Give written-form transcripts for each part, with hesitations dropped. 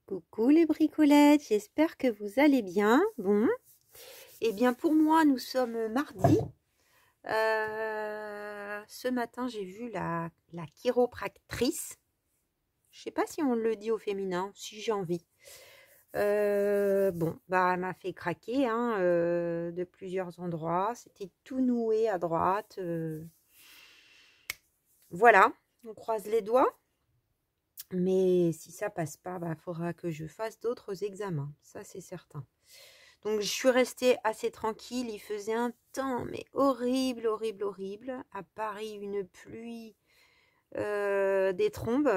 Coucou les bricolettes, j'espère que vous allez bien. Bon, et bien pour moi, nous sommes mardi. Ce matin, j'ai vu la chiropractrice. Je sais pas si on le dit au féminin, si j'ai envie. Bon, bah elle m'a fait craquer hein, de plusieurs endroits. C'était tout noué à droite. Voilà, on croise les doigts. Mais si ça passe pas, bah, faudra que je fasse d'autres examens. Ça, c'est certain. Donc, je suis restée assez tranquille. Il faisait un temps, mais horrible, horrible, horrible. À Paris, une pluie, des trombes,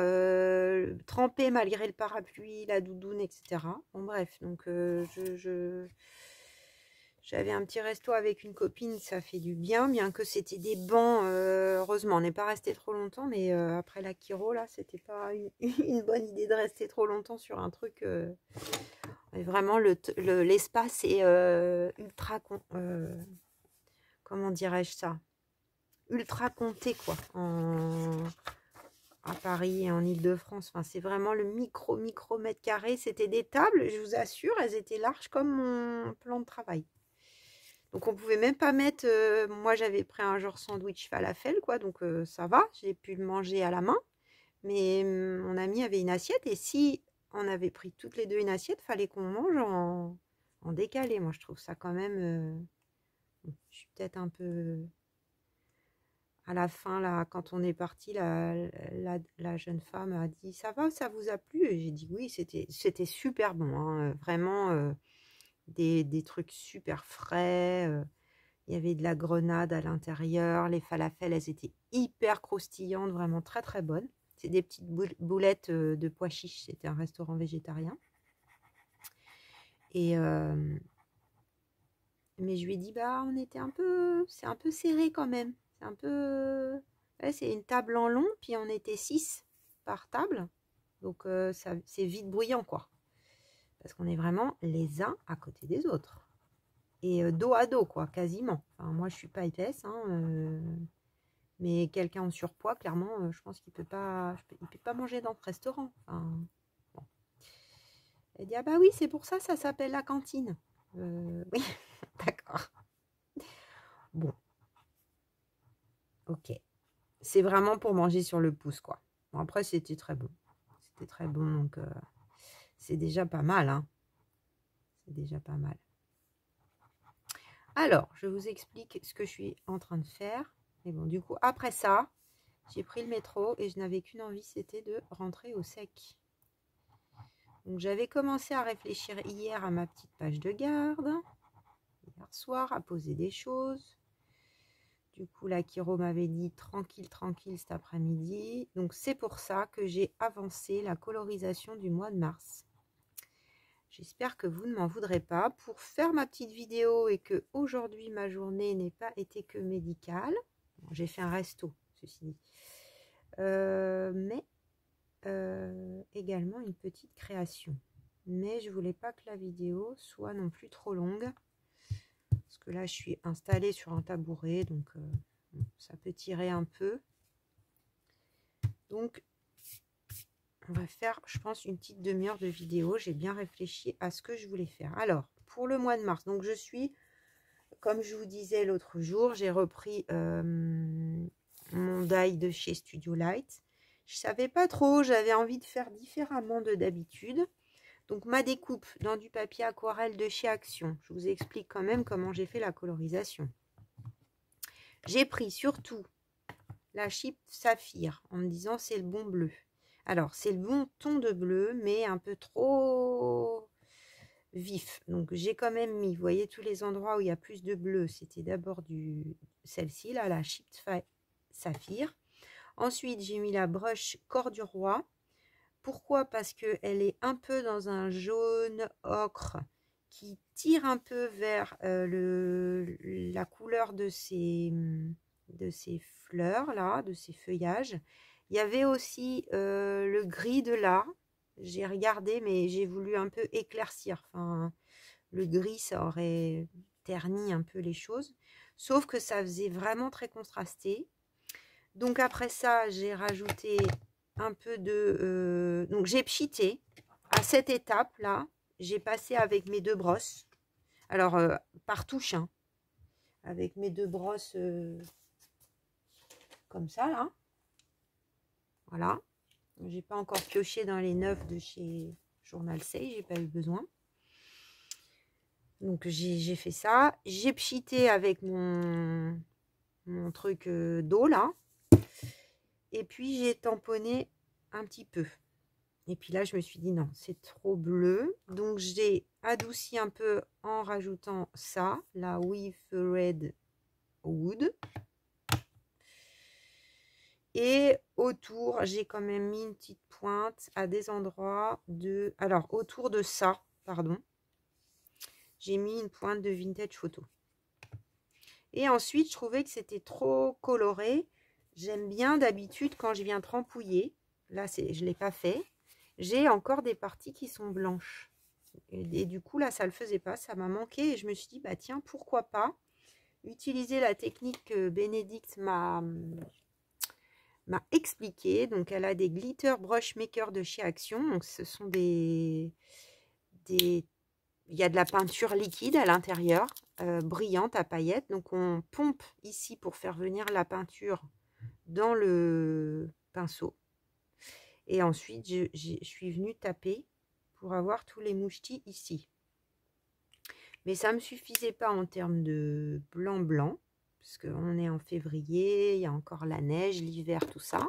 trempée malgré le parapluie, la doudoune, etc. Bon, bref, donc j'avais un petit resto avec une copine, ça fait du bien que c'était des bancs. Heureusement, on n'est pas resté trop longtemps, mais après la chiro, là, c'était pas une bonne idée de rester trop longtemps sur un truc. Et vraiment, l'espace est ultra, comment dirais-je ça? Ultra compté, quoi, à Paris et en Île-de-France. Enfin, c'est vraiment le micro mètre carré. C'était des tables, je vous assure, elles étaient larges comme mon plan de travail. Donc on pouvait même pas mettre, moi j'avais pris un genre sandwich falafel quoi, donc ça va, j'ai pu le manger à la main. Mais mon ami avait une assiette et si on avait pris toutes les deux une assiette, fallait qu'on mange en décalé. Moi je trouve ça quand même, je suis peut-être un peu à la fin là, quand on est parti, la jeune femme a dit ça va, ça vous a plu? Et j'ai dit oui, c'était super bon, hein, vraiment des trucs super frais. Il y avait de la grenade à l'intérieur. Les falafels, elles étaient hyper croustillantes, vraiment très très bonnes. C'est des petites boulettes de pois chiches. C'était un restaurant végétarien. Et mais je lui ai dit, bah, c'est un peu serré quand même. C'est un peu, ouais, c'est une table en long, puis on était 6 par table. Donc c'est vite bruyant, quoi. Parce qu'on est vraiment les uns à côté des autres. Et dos à dos, quoi, quasiment. Enfin, moi, je suis pas épaisse, hein, mais quelqu'un en surpoids, clairement, je pense qu'il peut pas manger dans ce restaurant. Enfin, bon. Elle dit, ah bah oui, c'est pour ça, ça s'appelle la cantine. Oui, d'accord. Bon, ok. C'est vraiment pour manger sur le pouce, quoi. Bon, après, c'était très bon. C'était très bon, donc c'est déjà pas mal, hein. C'est déjà pas mal. Alors, je vous explique ce que je suis en train de faire. Et bon, du coup, après ça, j'ai pris le métro et je n'avais qu'une envie, c'était de rentrer au sec. Donc, j'avais commencé à réfléchir hier à ma petite page de garde. Hier soir, à poser des choses. Du coup, la chiro m'avait dit tranquille, tranquille cet après-midi. Donc, c'est pour ça que j'ai avancé la colorisation du mois de mars. J'espère que vous ne m'en voudrez pas pour faire ma petite vidéo et que aujourd'hui ma journée n'ait pas été que médicale. Bon, j'ai fait un resto, ceci dit. Mais également une petite création. Mais je voulais pas que la vidéo soit non plus trop longue. Parce que là, je suis installée sur un tabouret, donc ça peut tirer un peu. Donc, on va faire, je pense, une petite demi-heure de vidéo. J'ai bien réfléchi à ce que je voulais faire. Alors, pour le mois de mars, donc je suis, comme je vous disais l'autre jour, j'ai repris mon die de chez Studio Light. Je savais pas trop, j'avais envie de faire différemment de d'habitude. Donc, ma découpe dans du papier aquarelle de chez Action. Je vous explique quand même comment j'ai fait la colorisation. J'ai pris surtout la Chip Saphir en me disant c'est le bon bleu. Alors, c'est le bon ton de bleu, mais un peu trop vif. Donc, j'ai quand même mis, vous voyez, tous les endroits où il y a plus de bleu, c'était d'abord celle-ci, là, la Chip Saphir. Ensuite, j'ai mis la brush Corps du Roi. Pourquoi? Parce qu'elle est un peu dans un jaune ocre qui tire un peu vers la couleur de ces fleurs là, de ces feuillages. Il y avait aussi le gris de là. J'ai regardé, mais j'ai voulu un peu éclaircir. Enfin, le gris, ça aurait terni un peu les choses. Sauf que ça faisait vraiment très contrasté. Donc après ça, j'ai rajouté un peu de... donc j'ai pchité à cette étape là, j'ai passé avec mes 2 brosses. Alors par touche, hein, avec mes 2 brosses comme ça là. Voilà. J'ai pas encore pioché dans les 9 de chez Journal Say, j'ai pas eu besoin. Donc j'ai fait ça. J'ai pchité avec mon truc d'eau là. Et puis j'ai tamponné un petit peu. Et puis là je me suis dit non, c'est trop bleu. Donc j'ai adouci un peu en rajoutant ça, la With Red Wood. Et autour, j'ai quand même mis une petite pointe à des endroits de... Alors, autour de ça, pardon, j'ai mis une pointe de Vintage Photo. Et ensuite, je trouvais que c'était trop coloré. J'aime bien d'habitude quand je viens trempouiller. Là, je ne l'ai pas fait. J'ai encore des parties qui sont blanches. Et du coup, là, ça ne le faisait pas. Ça m'a manqué. Et je me suis dit, bah tiens, pourquoi pas utiliser la technique que Bénédicte m'a expliqué. Donc elle a des glitter brush maker de chez Action. Donc ce sont il y a de la peinture liquide à l'intérieur, brillante à paillettes. Donc on pompe ici pour faire venir la peinture dans le pinceau. Et ensuite je suis venue taper pour avoir tous les mouchetis ici. Mais ça ne me suffisait pas en termes de blanc, parce qu'on est en février, il y a encore la neige, l'hiver, tout ça.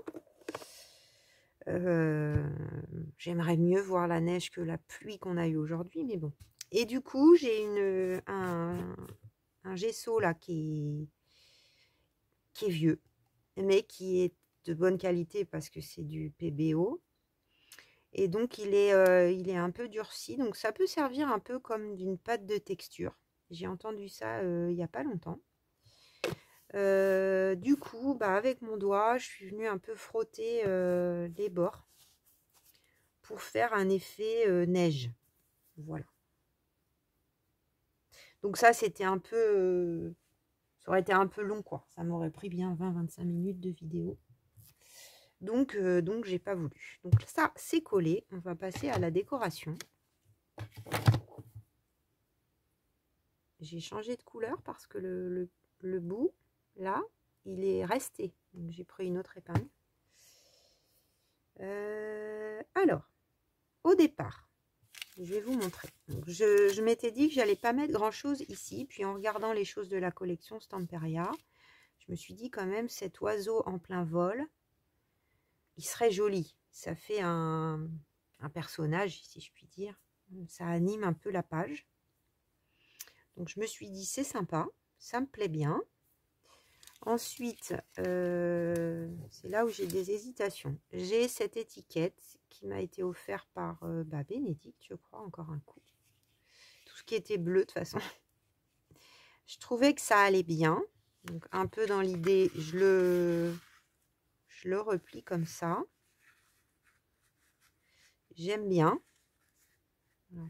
J'aimerais mieux voir la neige que la pluie qu'on a eu aujourd'hui, mais bon. Et du coup, j'ai un gesso là qui est vieux, mais qui est de bonne qualité parce que c'est du PBO. Et donc, il est un peu durci. Donc, ça peut servir un peu comme d'une pâte de texture. J'ai entendu ça il n'y a pas longtemps. Du coup, bah, avec mon doigt, je suis venue un peu frotter les bords pour faire un effet neige. Voilà. Donc ça, c'était un peu... ça aurait été un peu long, quoi. Ça m'aurait pris bien 20-25 minutes de vidéo. Donc j'ai pas voulu. Donc ça, c'est collé. On va passer à la décoration. J'ai changé de couleur parce que le bout, là, il est resté. Donc j'ai pris une autre épingle. Alors, au départ, je vais vous montrer. Donc, je m'étais dit que j'allais pas mettre grand chose ici. Puis en regardant les choses de la collection Stamperia, je me suis dit quand même cet oiseau en plein vol, il serait joli. Ça fait un personnage, si je puis dire. Ça anime un peu la page. Donc je me suis dit c'est sympa, ça me plaît bien. Ensuite, c'est là où j'ai des hésitations. J'ai cette étiquette qui m'a été offerte par Bénédicte, je crois, encore un coup. Tout ce qui était bleu de toute façon. Je trouvais que ça allait bien. Donc un peu dans l'idée, je le replie comme ça. J'aime bien.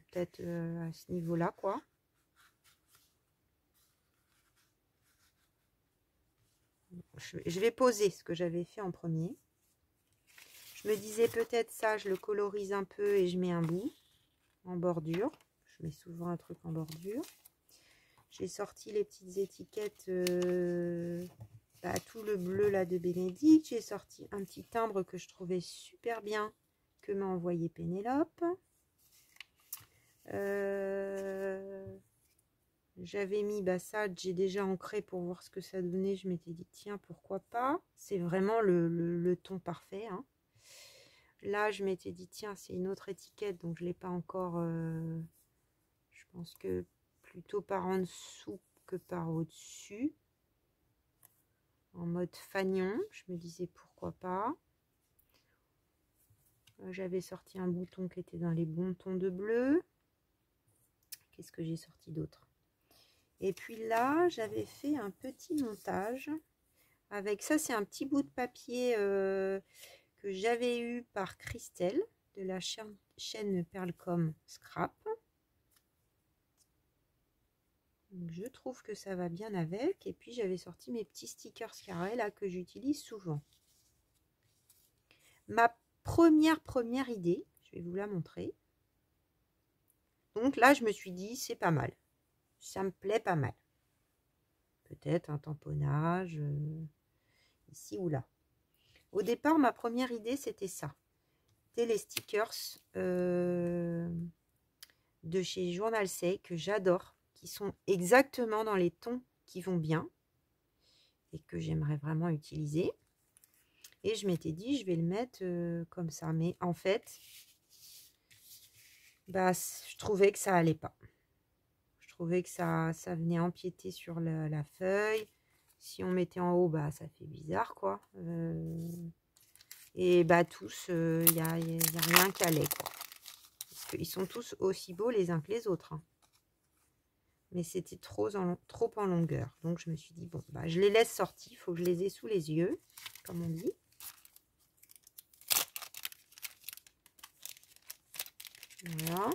Peut-être à ce niveau-là, quoi. Je vais poser ce que j'avais fait en premier. Je me disais peut-être ça, je le colorise un peu et je mets un bout en bordure. Je mets souvent un truc en bordure. J'ai sorti les petites étiquettes, tout le bleu là de Bénédicte. J'ai sorti un petit timbre que je trouvais super bien, que m'a envoyé Pénélope. J'avais mis ça, j'ai déjà ancré pour voir ce que ça donnait. Je m'étais dit tiens, pourquoi pas. C'est vraiment le ton parfait, hein. Là je m'étais dit tiens, c'est une autre étiquette, donc je l'ai pas encore, je pense que plutôt par en dessous que par au dessus, en mode fanion. Je me disais pourquoi pas. J'avais sorti un bouton qui était dans les bons tons de bleu. Qu'est-ce que j'ai sorti d'autre? Et puis là, j'avais fait un petit montage avec ça. C'est un petit bout de papier que j'avais eu par Christelle de la chaîne Pearlcom Scrap. Donc, je trouve que ça va bien avec. Et puis, j'avais sorti mes petits stickers carrés là que j'utilise souvent. Ma première idée, je vais vous la montrer. Donc là, je me suis dit, c'est pas mal. Ça me plaît pas mal. Peut-être un tamponnage ici ou là. Au départ, ma première idée, c'était ça. C'était les stickers de chez Journal Say que j'adore, qui sont exactement dans les tons qui vont bien et que j'aimerais vraiment utiliser. Et je m'étais dit, je vais le mettre comme ça. Mais en fait, bah, je trouvais que ça allait pas. Je trouvais que ça venait empiéter sur la feuille. Si on mettait en haut, bah, ça fait bizarre, quoi. Et bah, tous, il n'y a rien qui allait, quoi. Parce qu'ils sont tous aussi beaux les uns que les autres. Hein. Mais c'était trop en longueur. Donc, je me suis dit, bon, bah, je les laisse sortir. Il faut que je les ai sous les yeux, comme on dit. Voilà.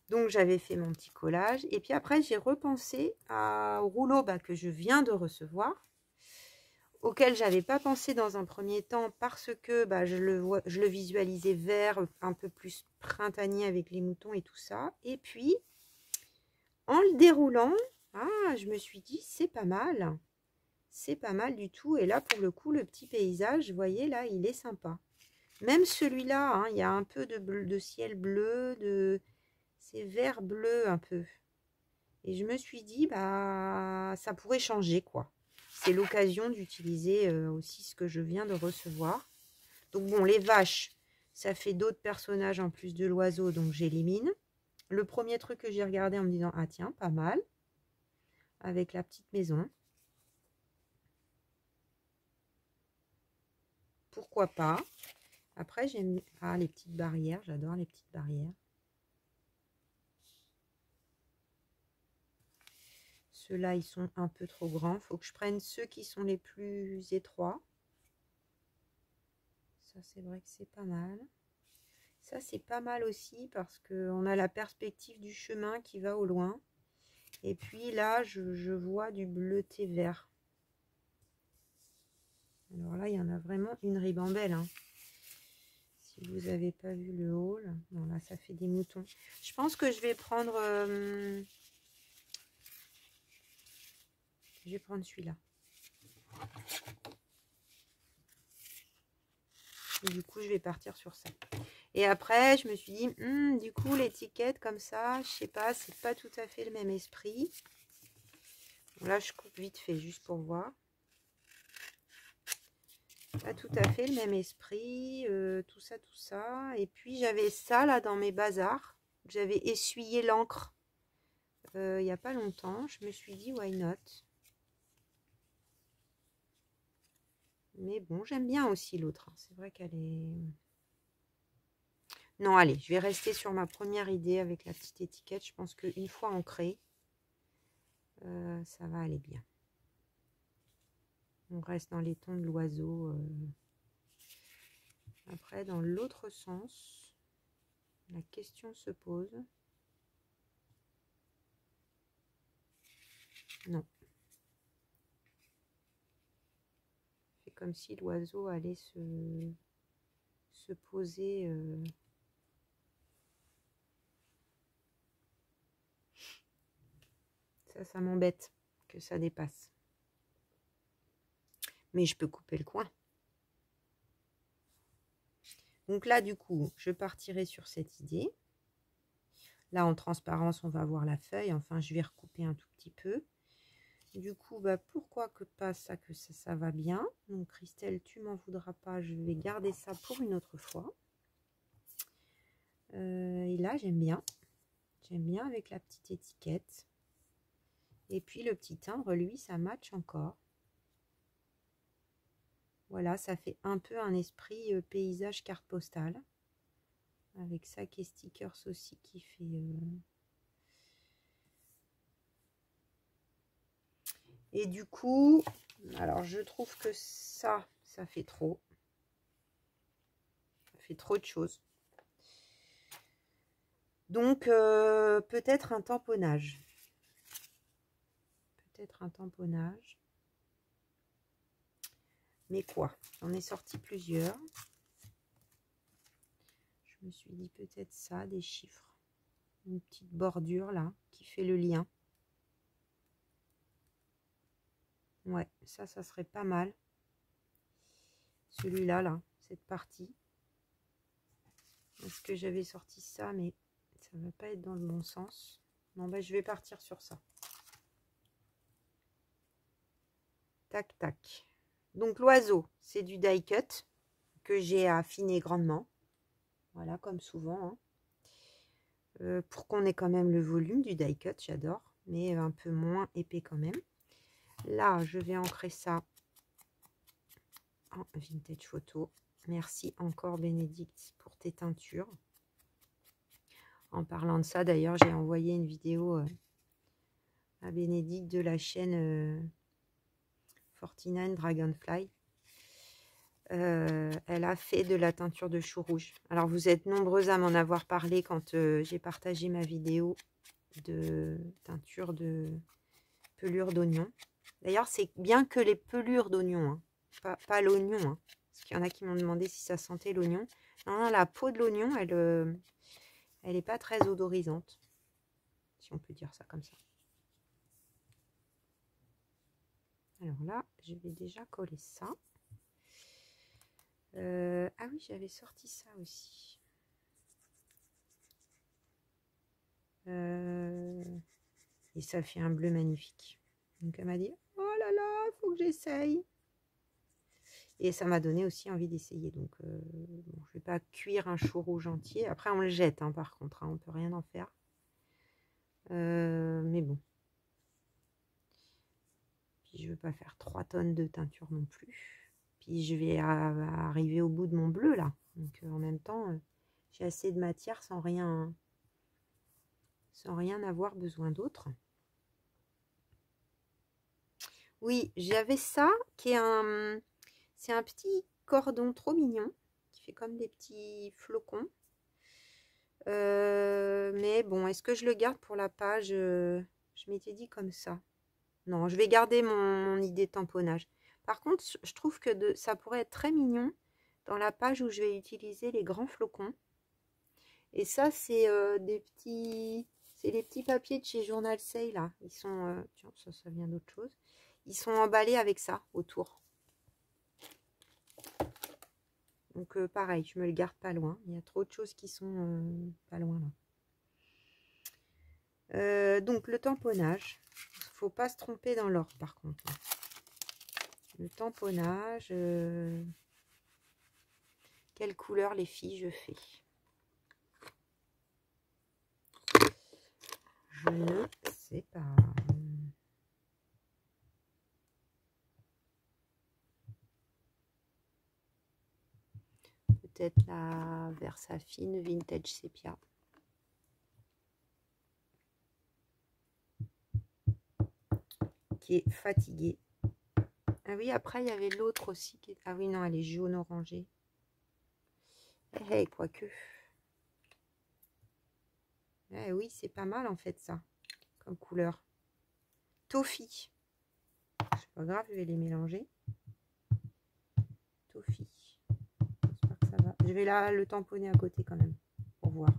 Donc, j'avais fait mon petit collage. Et puis après, j'ai repensé au rouleau que je viens de recevoir, auquel j'avais pas pensé dans un premier temps parce que je le visualisais vert, un peu plus printanier avec les moutons et tout ça. Et puis, en le déroulant, je me suis dit, c'est pas mal. C'est pas mal du tout. Et là, pour le coup, le petit paysage, vous voyez, là, il est sympa. Même celui-là, hein, il y a un peu de ciel bleu, c'est vert bleu un peu. Et je me suis dit, ça pourrait changer, quoi. C'est l'occasion d'utiliser aussi ce que je viens de recevoir. Donc bon, les vaches, ça fait d'autres personnages en plus de l'oiseau, donc j'élimine. Le premier truc que j'ai regardé en me disant, ah tiens, pas mal. Avec la petite maison. Pourquoi pas. Après, j'aime les petites barrières. J'adore les petites barrières. Ceux-là, ils sont un peu trop grands. Il faut que je prenne ceux qui sont les plus étroits. Ça, c'est vrai que c'est pas mal. Ça, c'est pas mal aussi parce qu'on a la perspective du chemin qui va au loin. Et puis là, je vois du bleuté vert. Alors là, il y en a vraiment une ribambelle. Hein. Si vous n'avez pas vu le haul. Bon, là, ça fait des moutons. Je pense que je vais prendre... je vais prendre celui-là. Du coup, je vais partir sur ça. Et après, je me suis dit, du coup, l'étiquette comme ça, je sais pas, c'est pas tout à fait le même esprit. Bon, là, je coupe vite fait, juste pour voir. Pas tout à fait le même esprit, tout ça, tout ça. Et puis, j'avais ça, là, dans mes bazars. J'avais essuyé l'encre il n'y a pas longtemps. Je me suis dit, why not? Mais bon, j'aime bien aussi l'autre. C'est vrai qu'elle est... Non, allez, je vais rester sur ma première idée avec la petite étiquette. Je pense qu'une fois ancrée, ça va aller bien. On reste dans les tons de l'oiseau. Après, dans l'autre sens, la question se pose. Non. C'est comme si l'oiseau allait se poser... Ça m'embête que ça dépasse. Mais je peux couper le coin. Donc là, du coup, je partirai sur cette idée. Là, en transparence, on va voir la feuille. Enfin, je vais recouper un tout petit peu. Du coup, pourquoi que pas ça, que ça va bien. Donc, Christelle, tu m'en voudras pas. Je vais garder ça pour une autre fois. Et là, j'aime bien. J'aime bien avec la petite étiquette. Et puis, le petit timbre, lui, ça match encore. Voilà, ça fait un peu un esprit paysage carte postale. Avec ça qui est stickers aussi qui fait... Et du coup, alors je trouve que ça fait trop. Ça fait trop de choses. Donc, peut-être un tamponnage. Peut-être un tamponnage. Mais quoi? J'en ai sorti plusieurs. me suis dit peut-être ça, des chiffres. Une petite bordure là qui fait le lien. Ouais, ça serait pas mal. Celui-là, là, cette partie. Est-ce que j'avais sorti ça, mais ça ne va pas être dans le bon sens. Non, bah, je vais partir sur ça. Tac, tac. Donc, l'oiseau, c'est du die cut que j'ai affiné grandement. Voilà, comme souvent. Hein. Pour qu'on ait quand même le volume du die cut, j'adore. Mais un peu moins épais quand même. Là, je vais ancrer ça en vintage photo. Merci encore Bénédicte pour tes teintures. En parlant de ça, d'ailleurs, j'ai envoyé une vidéo à Bénédicte de la chaîne 49 Dragonfly. Elle a fait de la teinture de chou rouge. Alors, vous êtes nombreuses à m'en avoir parlé quand j'ai partagé ma vidéo de teinture de pelure d'oignon. D'ailleurs, c'est bien que les pelures d'oignon, hein, pas l'oignon. Hein, parce qu'il y en a qui m'ont demandé si ça sentait l'oignon. Non, la peau de l'oignon, elle n'est pas très odorisante, si on peut dire ça comme ça. Alors là, je vais déjà coller ça. Ah oui, j'avais sorti ça aussi. Et ça fait un bleu magnifique. Donc elle m'a dit, oh là là, il faut que j'essaye. Et ça m'a donné aussi envie d'essayer. Donc bon, je ne vais pas cuire un chou rouge entier. Après, on le jette hein, par contre. Hein, on ne peut rien en faire. Mais bon. Puis je ne veux pas faire 3 tonnes de teinture non plus. Puis je vais arriver au bout de mon bleu là. Donc en même temps, j'ai assez de matière sans rien avoir besoin d'autre. Oui, j'avais ça qui est c'est un petit cordon trop mignon qui fait comme des petits flocons. Mais bon, est-ce que je le garde pour la page? Je m'étais dit comme ça. Non, je vais garder mon idée de tamponnage. Par contre, je trouve que ça pourrait être très mignon dans la page où je vais utiliser les grands flocons. Et ça, c'est des petits... C'est les petits papiers de chez Journal Say, là. Ils sont... tiens, ça vient d'autre chose. Ils sont emballés avec ça, autour. Donc, pareil, je me le garde pas loin. Il y a trop de choses qui sont pas loin, là. Donc, le tamponnage. Il ne faut pas se tromper dans l'ordre, par contre. Le tamponnage... Quelle couleur, les filles, je fais? Je ne sais pas. Peut-être la Versafine Vintage Sepia. Qui est fatiguée. Ah oui, après, il y avait l'autre aussi. Qui est... Ah oui, non, elle est jaune-orangée. Quoique. Eh oui, c'est pas mal, en fait, ça. Comme couleur. Toffee. C'est pas grave, je vais les mélanger. Toffee. J'espère que ça va. Je vais là le tamponner à côté, quand même. Pour voir.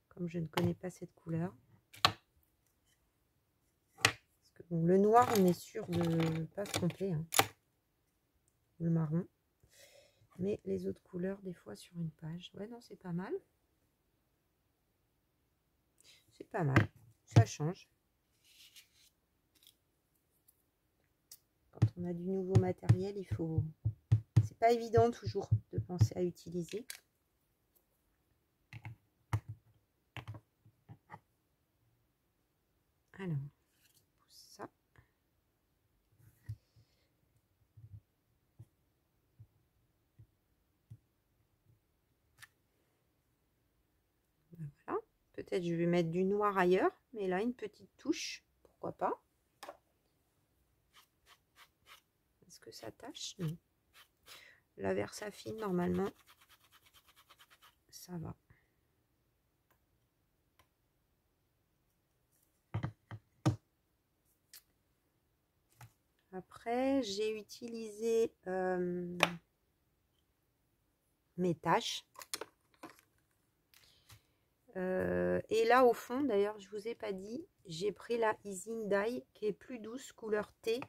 Comme je ne connais pas cette couleur. Bon, le noir, on est sûr de ne pas se tromper. Hein. Le marron. Mais les autres couleurs, des fois, sur une page. Ouais, non, c'est pas mal. C'est pas mal. Ça change. Quand on a du nouveau matériel, il faut... C'est pas évident toujours de penser à utiliser. Alors, ça. Voilà. Peut-être je vais mettre du noir ailleurs, mais là, une petite touche, pourquoi pas. Est-ce que ça tâche? Non. La Versafine, normalement, ça va. Après, j'ai utilisé mes tâches. Et là au fond, d'ailleurs je vous ai pas dit, j'ai pris la Easy Dye qui est plus douce, couleur thé,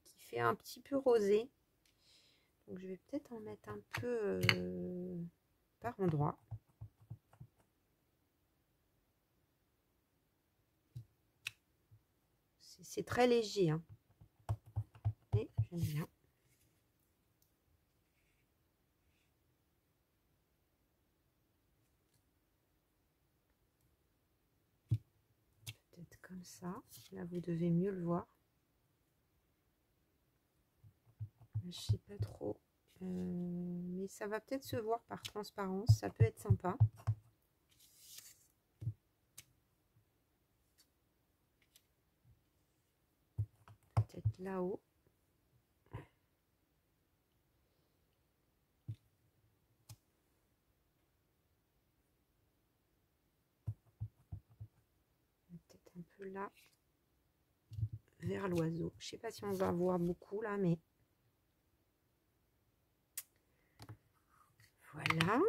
qui fait un petit peu rosé. Donc je vais peut-être en mettre un peu par endroit. C'est très léger, hein. Mais j'aime bien. Peut-être comme ça. Là, vous devez mieux le voir. Je sais pas trop. Mais ça va peut-être se voir par transparence. Ça peut être sympa. Peut-être là-haut. Peut-être un peu là. Vers l'oiseau. Je sais pas si on va voir beaucoup là, mais voilà.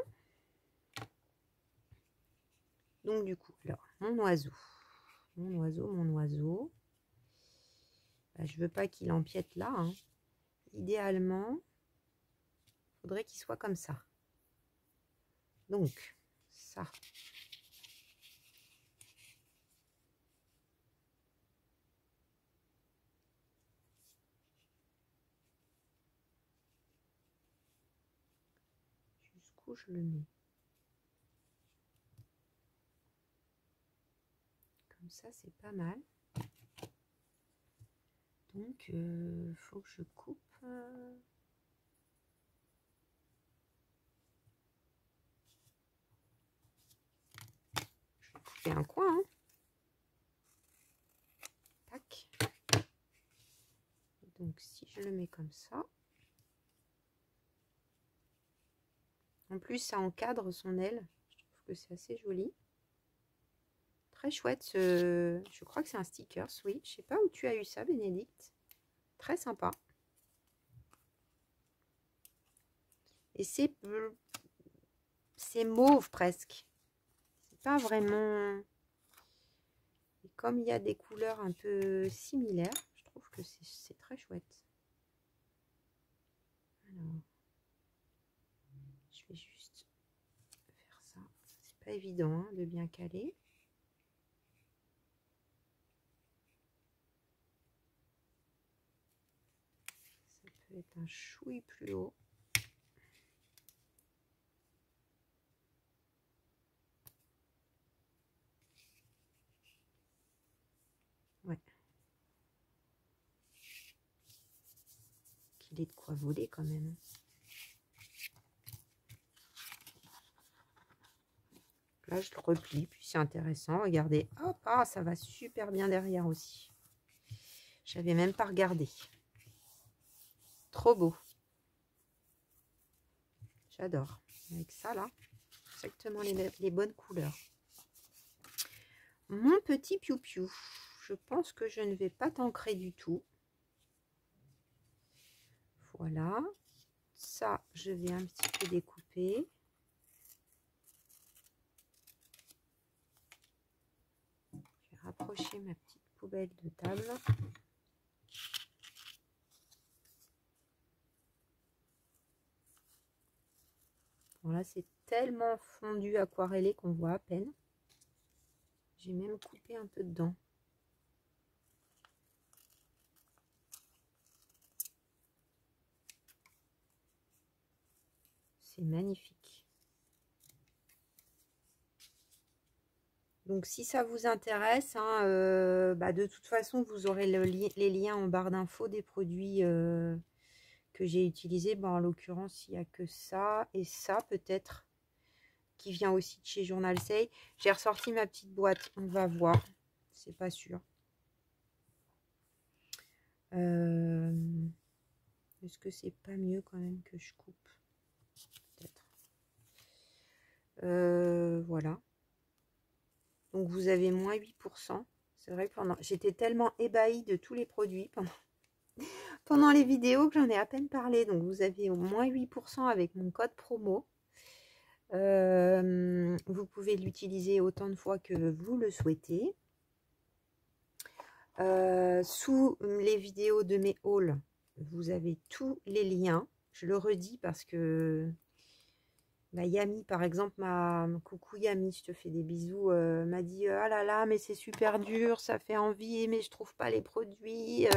Donc du coup, alors, mon oiseau. Bah, je veux pas qu'il empiète là, hein. Idéalement, il faudrait qu'il soit comme ça. Donc, ça. Jusqu'où je le mets? Comme ça, c'est pas mal. Donc, faut que je coupe. Je vais couper un coin. Hein. Tac. Donc, si je le mets comme ça. En plus, ça encadre son aile. Je trouve que c'est assez joli. Très chouette. Je crois que c'est un sticker, oui. Je sais pas où tu as eu ça, Bénédicte. Très sympa. Et c'est mauve presque. C'est pas vraiment... Et comme il y a des couleurs un peu similaires, je trouve que c'est très chouette. Alors, je vais juste faire ça. C'est pas évident hein, de bien caler. Ça peut être un chouï plus haut. Ouais. Qu'il ait de quoi voler quand même. Là, je le replie, puis c'est intéressant. Regardez, hop, ah, ça va super bien derrière aussi. J'avais même pas regardé. Trop beau. J'adore. Avec ça, là, exactement les bonnes couleurs. Mon petit piou-piou. Je pense que je ne vais pas t'ancrer du tout. Voilà. Ça, je vais un petit peu découper. Je vais rapprocher ma petite poubelle de table. Bon, là, c'est tellement fondu aquarellé qu'on voit à peine. J'ai même coupé un peu dedans. C'est magnifique. Donc, si ça vous intéresse, hein, de toute façon, vous aurez les liens en barre d'infos des produits que j'ai utilisés. Bon, en l'occurrence, il n'y a que ça et ça, peut-être, qui vient aussi de chez Journal Say. J'ai ressorti ma petite boîte. On va voir. C'est pas sûr. Est-ce que c'est pas mieux quand même que je coupe? Peut-être. Voilà. Donc vous avez moins 8%. C'est vrai que j'étais tellement ébahie de tous les produits pendant les vidéos que j'en ai à peine parlé. Donc vous avez au moins 8% avec mon code promo. Vous pouvez l'utiliser autant de fois que vous le souhaitez. Sous les vidéos de mes hauls, vous avez tous les liens. Je le redis parce que Yami, par exemple, coucou Yami, je te fais des bisous, m'a dit ah là là, mais c'est super dur, ça fait envie, mais je trouve pas les produits.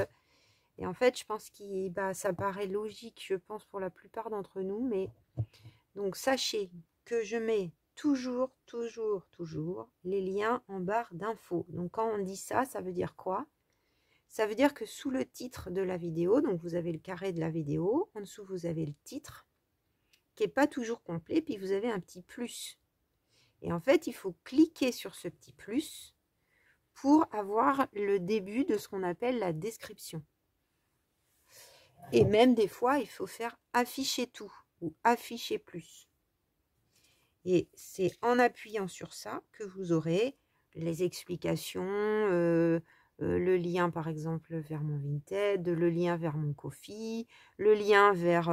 Et en fait, je pense que ça paraît logique, je pense, pour la plupart d'entre nous. Mais donc, sachez que je mets toujours les liens en barre d'infos. Donc, quand on dit ça, ça veut dire quoi? Ça veut dire que sous le titre de la vidéo, donc vous avez le carré de la vidéo, en dessous, vous avez le titre, qui n'est pas toujours complet, puis vous avez un petit plus. Et en fait, il faut cliquer sur ce petit plus pour avoir le début de ce qu'on appelle la description. Et même des fois, il faut faire afficher tout ou afficher plus. Et c'est en appuyant sur ça que vous aurez les explications, le lien par exemple vers mon Vinted, le lien vers mon Ko-fi, le lien vers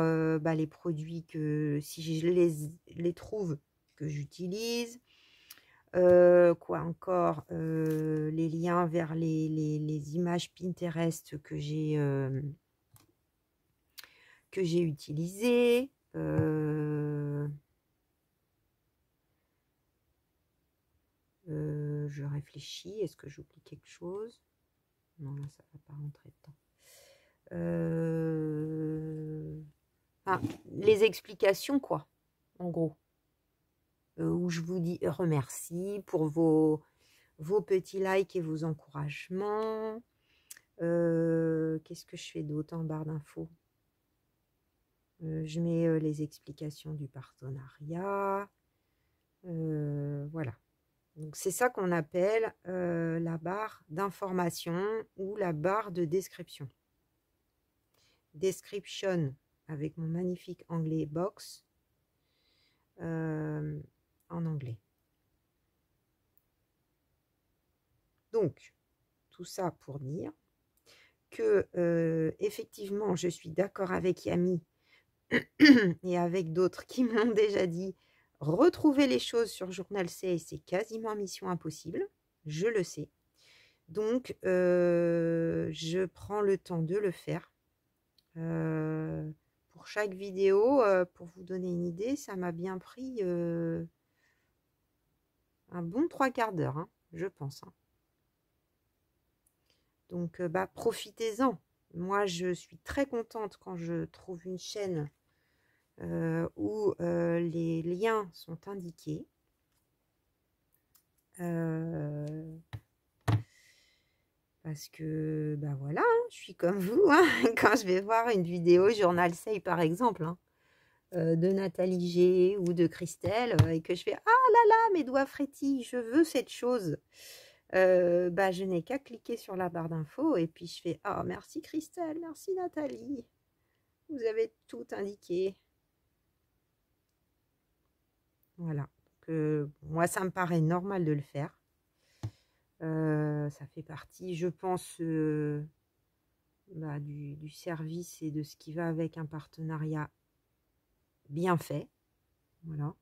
les produits que si je les trouve que j'utilise. Quoi encore, les liens vers les images Pinterest que j'ai utilisées. Je réfléchis, est-ce que j'oublie quelque chose? Non, là, ça ne va pas rentrer dedans. Les explications, quoi, en gros. Où je vous dis remercie pour vos petits likes et vos encouragements. Qu'est-ce que je fais d'autre en barre d'infos? Je mets les explications du partenariat. Voilà. Donc, c'est ça qu'on appelle la barre d'information ou la barre de description. Description avec mon magnifique anglais box en anglais. Donc, tout ça pour dire que effectivement, je suis d'accord avec Yami et avec d'autres qui m'ont déjà dit retrouver les choses sur Journal C, c'est quasiment mission impossible, je le sais. Donc, je prends le temps de le faire. Pour chaque vidéo, pour vous donner une idée, ça m'a bien pris un bon 3/4 d'heure, hein, je pense. Hein. Donc, profitez-en. Moi, je suis très contente quand je trouve une chaîne où les liens sont indiqués. Parce que, voilà, hein, je suis comme vous. Hein, quand je vais voir une vidéo Journal Say, par exemple, hein, de Nathalie G ou de Christelle, et que je fais « Ah là là, mes doigts frétillent, je veux cette chose !» je n'ai qu'à cliquer sur la barre d'infos et puis je fais « Ah, merci Christelle, merci Nathalie, vous avez tout indiqué. » Voilà. Donc, moi, ça me paraît normal de le faire. Ça fait partie, je pense, du service et de ce qui va avec un partenariat bien fait. Voilà.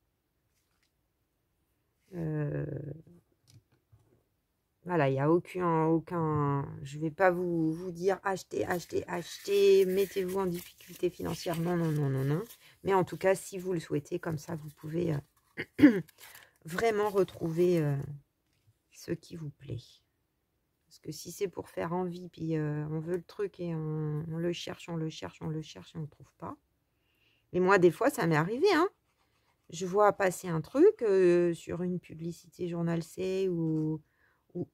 Voilà, il n'y a aucun... Je ne vais pas vous dire achetez, mettez-vous en difficulté financière. Non, non, non, non, non. Mais en tout cas, si vous le souhaitez, comme ça, vous pouvez vraiment retrouver ce qui vous plaît. Parce que si c'est pour faire envie, puis on veut le truc et on le cherche, on le cherche et on ne le trouve pas. Et moi, des fois, ça m'est arrivé. Hein. Je vois passer un truc sur une publicité Journal C ou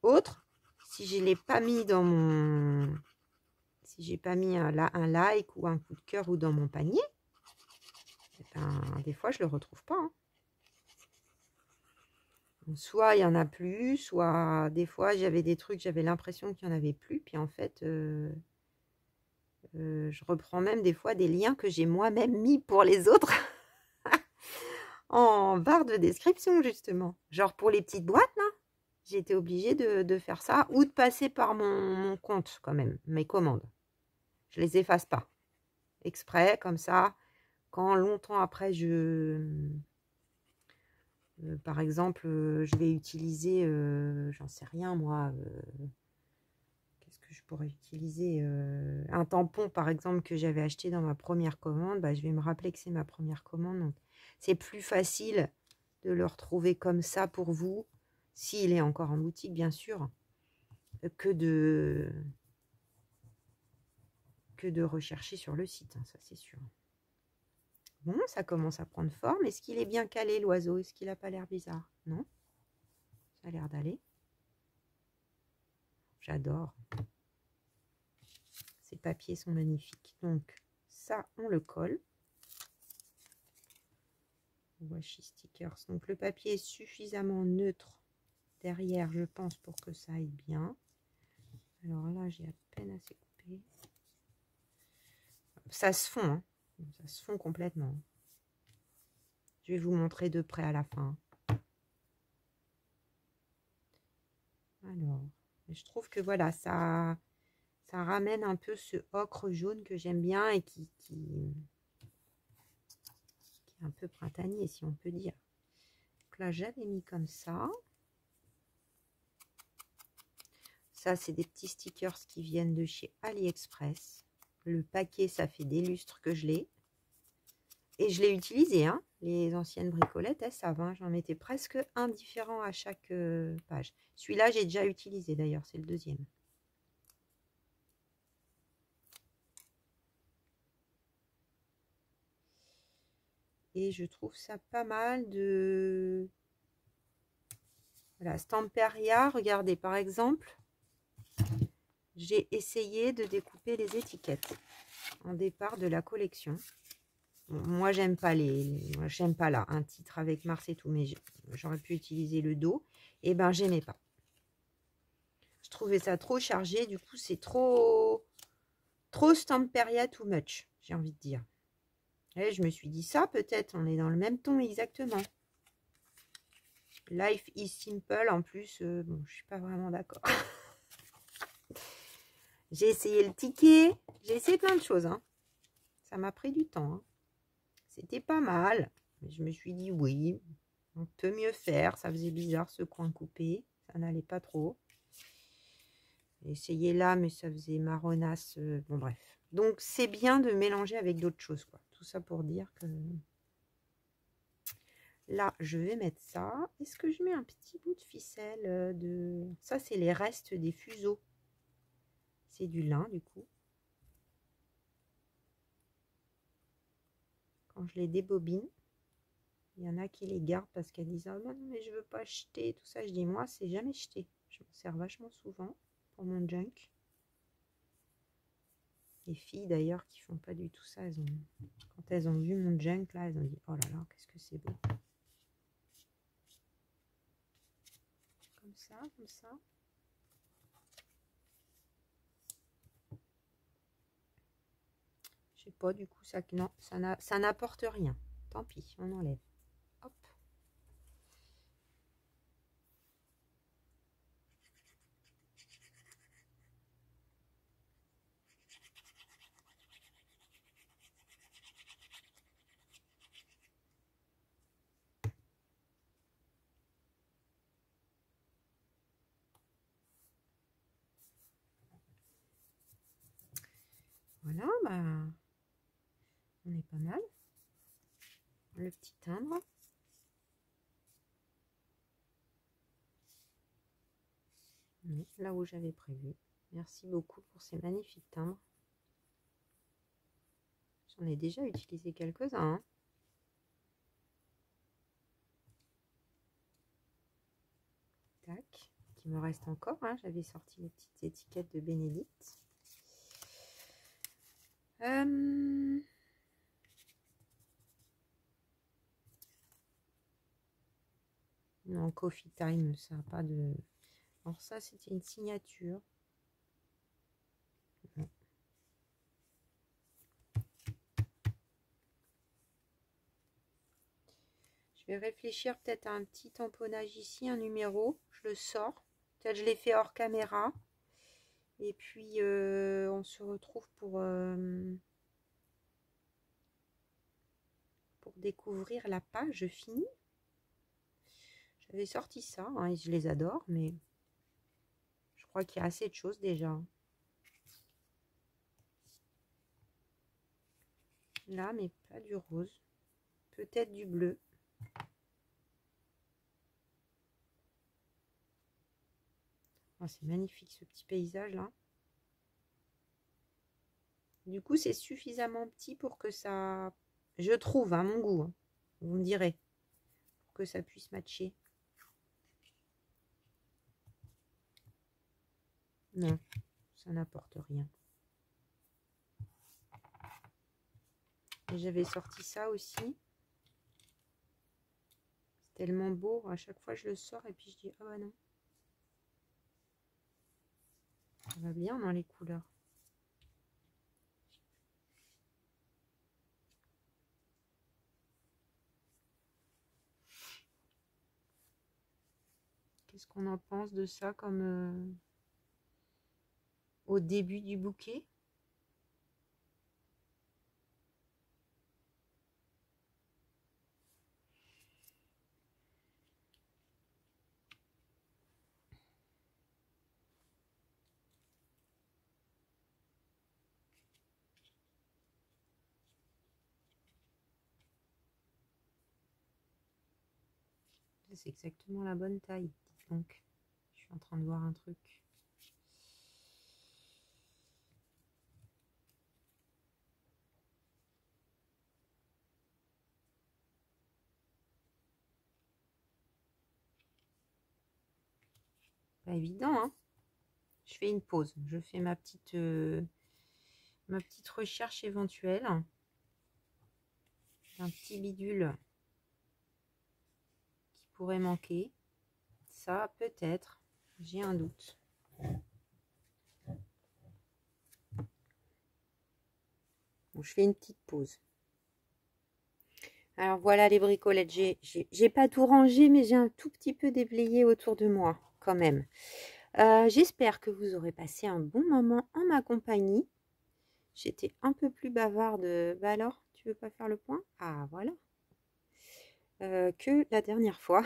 autre. Si je ne l'ai pas mis dans mon... Si j'ai pas mis un like ou un coup de cœur ou dans mon panier, des fois, je ne le retrouve pas. Hein. Soit il n'y en a plus, soit des fois j'avais des trucs, j'avais l'impression qu'il n'y en avait plus. Puis en fait, je reprends même des fois des liens que j'ai moi-même mis pour les autres en barre de description justement. Genre pour les petites boîtes là, j'ai été obligée de faire ça ou de passer par mon compte quand même, mes commandes. Je les efface pas. Exprès, comme ça, quand longtemps après je par exemple, je vais utiliser, j'en sais rien moi, qu'est-ce que je pourrais utiliser, un tampon par exemple que j'avais acheté dans ma première commande, bah, je vais me rappeler que c'est ma première commande, donc c'est plus facile de le retrouver comme ça pour vous, s'il est encore en boutique bien sûr, que de rechercher sur le site, hein, ça c'est sûr. Bon, ça commence à prendre forme. Est-ce qu'il est bien calé l'oiseau? Est-ce qu'il n'a pas l'air bizarre? Non, ça a l'air d'aller. J'adore. Ces papiers sont magnifiques. Donc ça, on le colle. Washi stickers. Donc le papier est suffisamment neutre derrière, je pense, pour que ça aille bien. Alors là, j'ai à peine assez coupé. Ça se fond, hein. Ça se fond complètement. Je vais vous montrer de près à la fin. Alors, je trouve que voilà, ça ramène un peu ce ocre jaune que j'aime bien et qui est un peu printanier, si on peut dire. Donc là, j'avais mis comme ça. Ça, c'est des petits stickers qui viennent de chez AliExpress. Le paquet, ça fait des lustres que je l'ai. Et je l'ai utilisé, hein. Les anciennes bricolettes, elles savent, hein. J'en mettais presque un différent à chaque page. Celui-là, j'ai déjà utilisé d'ailleurs, c'est le deuxième. Et je trouve ça pas mal de... Voilà, Stamperia, regardez par exemple, j'ai essayé de découper les étiquettes en départ de la collection. Bon, moi, j'aime pas j'aime pas là, un titre avec Mars et tout, mais j'aurais pu utiliser le dos. Et ben, j'aimais pas. Je trouvais ça trop chargé, du coup, c'est trop Stamperia too much, j'ai envie de dire. Et je me suis dit ça, peut-être, on est dans le même ton exactement. Life is simple, en plus, bon, je suis pas vraiment d'accord. J'ai essayé le ticket, j'ai essayé plein de choses, hein. Ça m'a pris du temps, hein. C'était pas mal, mais je me suis dit oui, on peut mieux faire. Ça faisait bizarre ce coin coupé, ça n'allait pas trop. J'ai essayé là, mais ça faisait marronasse. Bon, bref. Donc, c'est bien de mélanger avec d'autres choses, quoi. Tout ça pour dire que... Là, je vais mettre ça. Est-ce que je mets un petit bout de ficelle de... Ça, c'est les restes des fuseaux. C'est du lin, du coup. Quand je les débobine, il y en a qui les gardent parce qu'elles disent « Ah non, mais je veux pas jeter. » Tout ça, je dis « Moi, c'est jamais jeté. » Je m'en sers vachement souvent pour mon junk. Les filles d'ailleurs qui font pas du tout ça, quand elles ont vu mon junk là, elles ont dit oh là là, qu'est-ce que c'est beau. Comme ça, comme ça. Je sais pas, du coup, ça, non, ça n'apporte rien. Tant pis, on enlève. Hop. Voilà, bah, on est pas mal. Le petit timbre. Là où j'avais prévu. Merci beaucoup pour ces magnifiques timbres. J'en ai déjà utilisé quelques-uns. Hein. Tac. Qui me reste encore. Hein. J'avais sorti les petites étiquettes de Bénédicte. Non, Coffee Time, ça n'a pas de... Alors ça, c'était une signature. Non. Je vais réfléchir peut-être à un petit tamponnage ici, un numéro. Je le sors. Peut-être je l'ai fait hors caméra. Et puis, on se retrouve pour découvrir la page finie. J'avais sorti ça, hein, et je les adore, mais je crois qu'il y a assez de choses déjà. Là, mais pas du rose. Peut-être du bleu. Oh, c'est magnifique ce petit paysage là. Du coup, c'est suffisamment petit pour que ça... Je trouve, à mon goût, hein, vous me direz, pour que ça puisse matcher. Non, ça n'apporte rien. J'avais sorti ça aussi. C'est tellement beau. À chaque fois, je le sors et puis je dis, ah bah non. Ça va bien dans les couleurs. Qu'est-ce qu'on en pense de ça comme au début du bouquet? C'est exactement la bonne taille. Donc, je suis en train de voir un truc. Pas évident, hein. Je fais une pause. Je fais ma petite recherche éventuelle. Un petit bidule qui pourrait manquer. Ça, peut-être. J'ai un doute. Bon, je fais une petite pause. Alors voilà les bricolettes. J'ai pas tout rangé, mais j'ai un tout petit peu déblayé autour de moi quand même. J'espère que vous aurez passé un bon moment en ma compagnie. J'étais un peu plus bavarde. Bah alors, tu veux pas faire le point? Ah voilà. Que la dernière fois.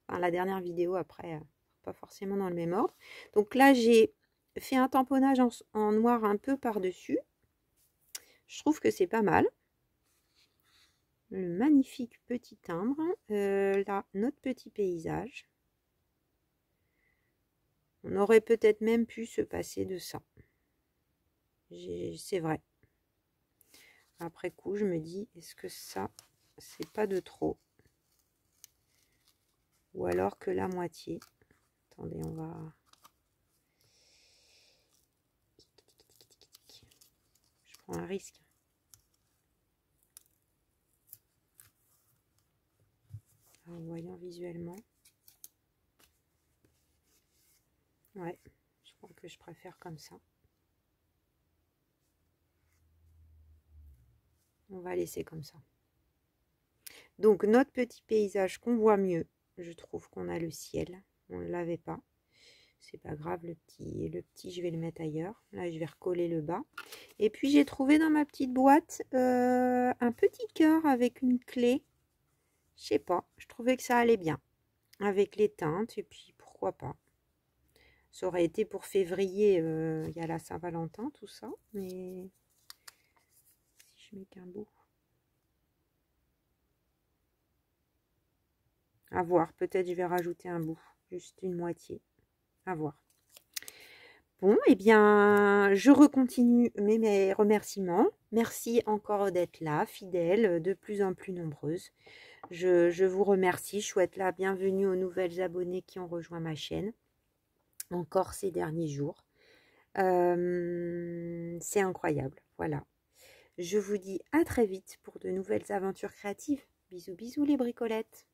Enfin, la dernière vidéo après, pas forcément dans le même ordre. Donc là, j'ai fait un tamponnage en noir un peu par-dessus. Je trouve que c'est pas mal. Le magnifique petit timbre. Là, notre petit paysage. On aurait peut-être même pu se passer de ça. C'est vrai. Après coup, je me dis, est-ce que ça, c'est pas de trop? Ou alors que la moitié. Attendez, on va... Je prends un risque. En voyant visuellement. Ouais, je crois que je préfère comme ça. On va laisser comme ça. Donc, notre petit paysage qu'on voit mieux, je trouve qu'on a le ciel. On ne l'avait pas. C'est pas grave, le petit, je vais le mettre ailleurs. Là, je vais recoller le bas. Et puis, j'ai trouvé dans ma petite boîte un petit cœur avec une clé. Je sais pas, je trouvais que ça allait bien. Avec les teintes, et puis pourquoi pas. Ça aurait été pour février, il y a la Saint-Valentin, tout ça. Mais si je mets qu'un bout. À voir, peut-être je vais rajouter un bout, juste une moitié. À voir. Bon, eh bien, je recontinue mes remerciements. Merci encore d'être là, fidèles, de plus en plus nombreuses. Je vous remercie. Je souhaite la bienvenue aux nouvelles abonnées qui ont rejoint ma chaîne. Encore ces derniers jours. C'est incroyable. Voilà. Je vous dis à très vite pour de nouvelles aventures créatives. Bisous, bisous les bricolettes.